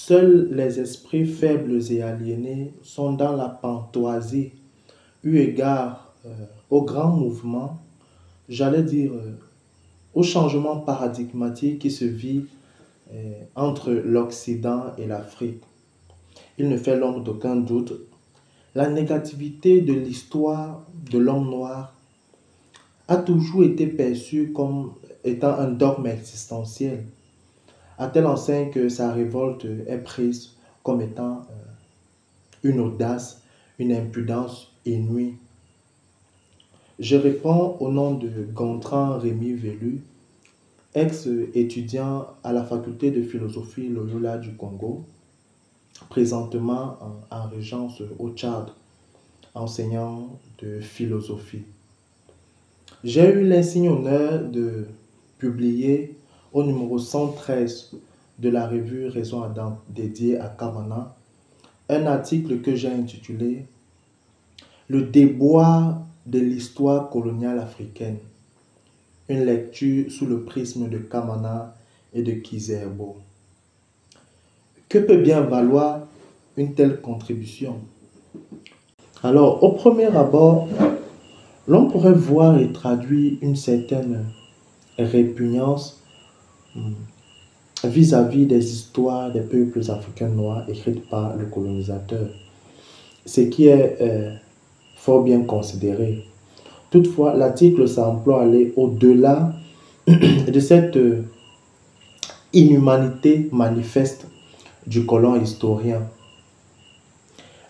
Seuls les esprits faibles et aliénés sont dans la pantoisie, eu égard au grand mouvement, j'allais dire au changement paradigmatique qui se vit entre l'Occident et l'Afrique. Il ne fait l'ombre d'aucun doute. La négativité de l'histoire de l'homme noir a toujours été perçue comme étant un dogme existentiel, à telle enseigne que sa révolte est prise comme étant une audace, une impudence inouïe. Je réponds au nom de Gontran Rémy Velu, ex-étudiant à la faculté de philosophie Loyola du Congo, présentement en régence au Tchad, enseignant de philosophie. J'ai eu l'insigne honneur de publier au numéro 113 de la revue Raison Adam dédié à Kamana un article que j'ai intitulé Le déboire de l'histoire coloniale africaine, une lecture sous le prisme de Kamana et de Kizerbo. Que peut bien valoir une telle contribution? Alors, au premier abord, l'on pourrait voir et traduire une certaine répugnance vis-à-vis des histoires des peuples africains noirs écrites par le colonisateur, ce qui est fort bien considéré. Toutefois, l'article s'emploie à aller au-delà de cette inhumanité manifeste du colon historien.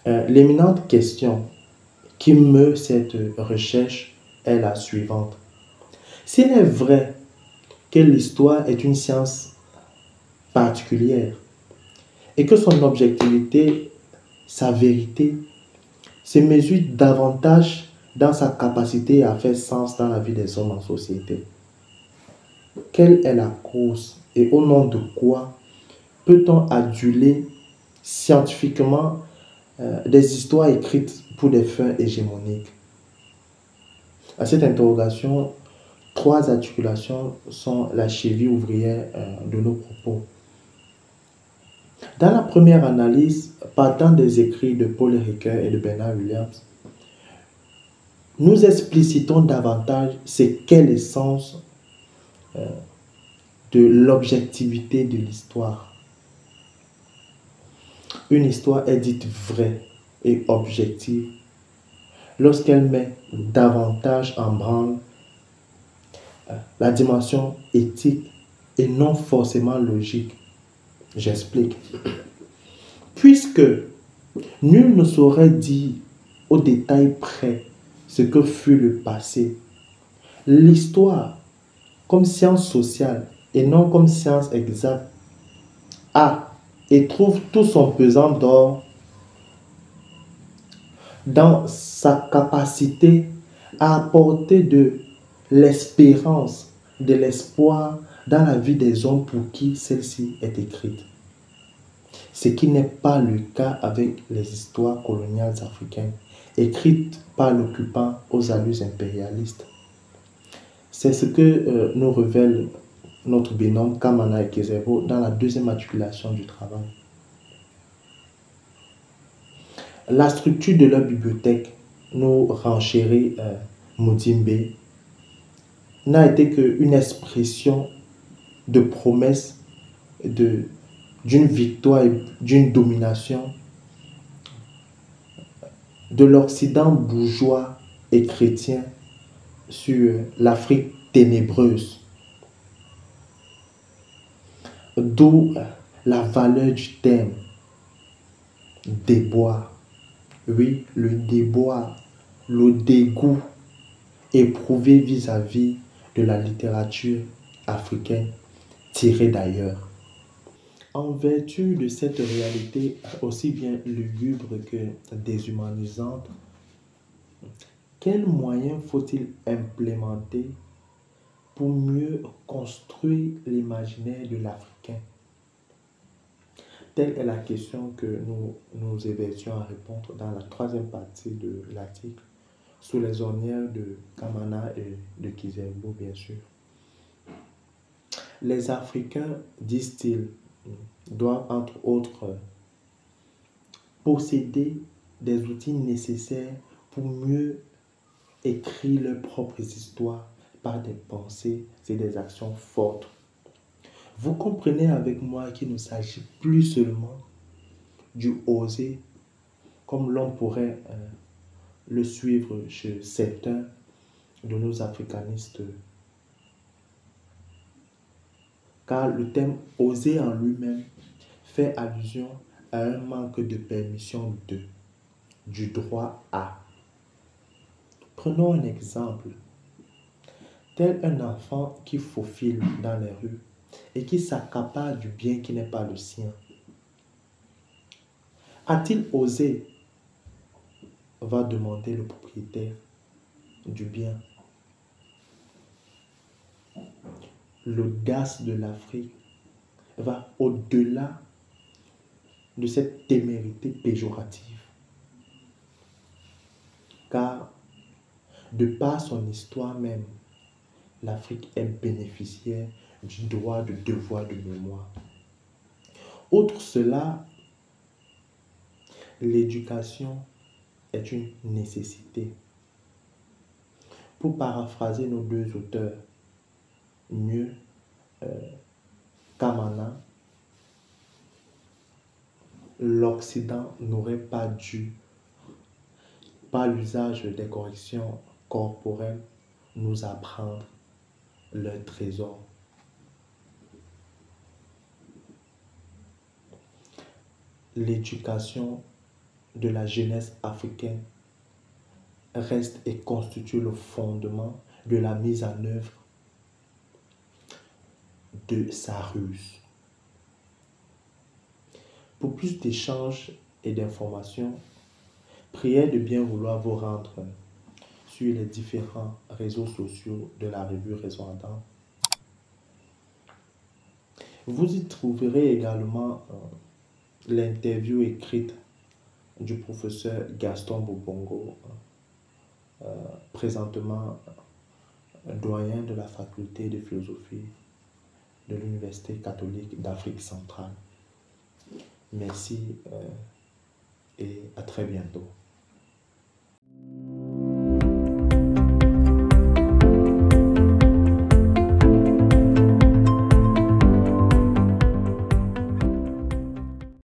L'éminente question qui meut cette recherche est la suivante. S'il est vrai que l'histoire est une science particulière et que son objectivité, sa vérité, se mesure davantage dans sa capacité à faire sens dans la vie des hommes en société, quelle est la cause et au nom de quoi peut-on aduler scientifiquement des histoires écrites pour des fins hégémoniques? À cette interrogation, trois articulations sont la cheville ouvrière de nos propos. Dans la première analyse, partant des écrits de Paul Ricoeur et de Bernard Williams, nous explicitons davantage ce qu'est l'essence de l'objectivité de l'histoire. Une histoire est dite vraie et objective lorsqu'elle met davantage en branle la dimension éthique et non forcément logique. J'explique. Puisque nul ne saurait dire au détail près ce que fut le passé, l'histoire, comme science sociale et non comme science exacte, a et trouve tout son pesant d'or dans sa capacité à apporter de l'espérance, de l'espoir dans la vie des hommes pour qui celle-ci est écrite. Ce qui n'est pas le cas avec les histoires coloniales africaines, écrites par l'occupant aux allures impérialistes. C'est ce que nous révèle notre binôme Kamana et Kizerbo dans la deuxième articulation du travail. La structure de leur bibliothèque, nous renchérit Mudimbe, n'a été qu'une expression de promesse d'une victoire et d'une domination de l'Occident bourgeois et chrétien sur l'Afrique ténébreuse. D'où la valeur du terme déboire. Oui, le déboire, le dégoût éprouvé vis-à-vis de la littérature africaine tirée d'ailleurs. En vertu de cette réalité aussi bien lugubre que déshumanisante, quels moyens faut-il implémenter pour mieux construire l'imaginaire de l'Africain? Telle est la question que nous évertions à répondre dans la troisième partie de l'article, sous les ornières de Kamana et de Kizerbo, bien sûr. Les Africains, disent-ils, doivent, entre autres, posséder des outils nécessaires pour mieux écrire leurs propres histoires par des pensées et des actions fortes. Vous comprenez avec moi qu'il ne s'agit plus seulement du oser, comme l'on pourrait le suivre chez certains de nos africanistes, car le terme oser en lui-même fait allusion à un manque de permission du droit à. Prenons un exemple, tel un enfant qui faufile dans les rues et qui s'accapare du bien qui n'est pas le sien. A-t-il osé, va demander le propriétaire du bien. L'audace de l'Afrique va au-delà de cette témérité péjorative, car de par son histoire même, l'Afrique est bénéficiaire du droit de devoir de mémoire. Outre cela, l'éducation est une nécessité. Pour paraphraser nos deux auteurs, mieux Kamana, l'Occident n'aurait pas dû, par l'usage des corrections corporelles, nous apprendre leur trésor. L'éducation de la jeunesse africaine reste et constitue le fondement de la mise en œuvre de sa ruse. Pour plus d'échanges et d'informations, priez de bien vouloir vous rendre sur les différents réseaux sociaux de la revue Raison Adam. Vous y trouverez également l'interview écrite du professeur Gaston Bobongo, présentement doyen de la faculté de philosophie de l'Université catholique d'Afrique centrale. Merci et à très bientôt.